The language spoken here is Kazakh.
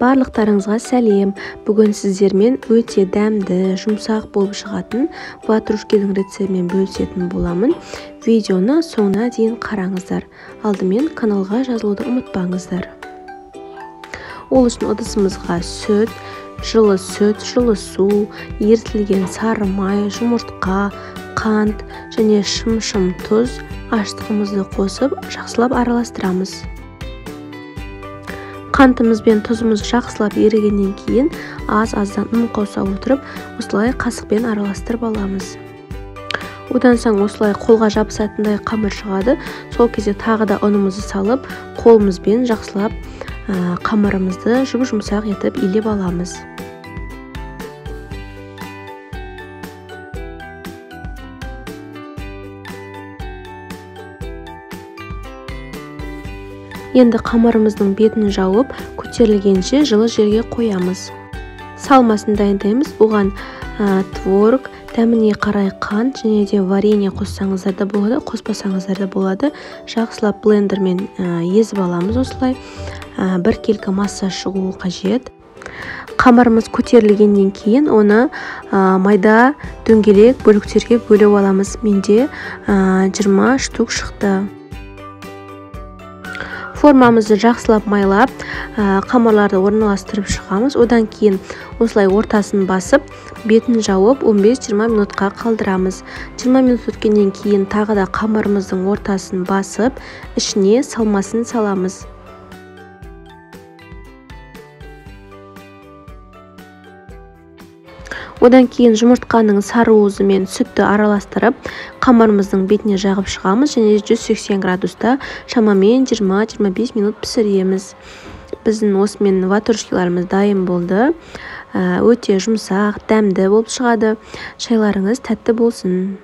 Барлықтарыңызға сәлем. Бүгін сіздермен өте дәмді, жұмсақ болып шығатын ватрушканың рецептімен бөлісетін боламын. Видеоны соңына дейін қараңыздар. Алдымен каналға жазылуды ұмытпаңыздар. Ол үшін ыдысымызға сүт, жылы су, ерітілген сары май, жұмыртқа, қант және шым тұз аштығымызды қосып, жақсылап араластырамыз. Қантымыз бен тұзымыз жақсылап ерігеннен кейін аз-аздан ұн қоса отырып, осылай қасықпен араластырып аламыз. Одан соң осылай қолға жабысатындай қамыр шығады. Сол кезде тағы да ұнымызды салып, қолымызбен жақсылап қамырымызды жұмсақ етіп илеп аламыз. Енді қамырымыздың бетін жауып, көтерілгенше жылы жерге қоямыз. Салмасын дайындаймыз. Оған творог, дәміне қарай қант және де варенье қоссаңыздар да болады, қоспасаңыздар да болады. Жақсылап блендермен езіп аламыз осылай. Бір келкі масса шығуы қажет. Қамырымыз көтерілгеннен кейін оны майда дөңгелек бөліктерге бөліп аламыз. Менде 20 штук шықты. Формамызды жақсылап майлап, қамырларды орналастырып шығамыз. Одан кейін осылай ортасын басып, бетін жауып 15-20 минутқа қалдырамыз. 20 минут өткеннен кейін тағы да қамырымыздың ортасын басып, ішіне салмасын саламыз. Одан кейін жұмыртқаның сары уызы мен сүтті араластырып, қамырымыздың бетіне жағып шығамыз және 180 градуста шамамен 20-25 минут пісіреміз. Біздің осымен ватрушкаларымыз дайын болды. Өте жұмсақ, дәмді болып шығады. Шайларыңыз тәтті болсын.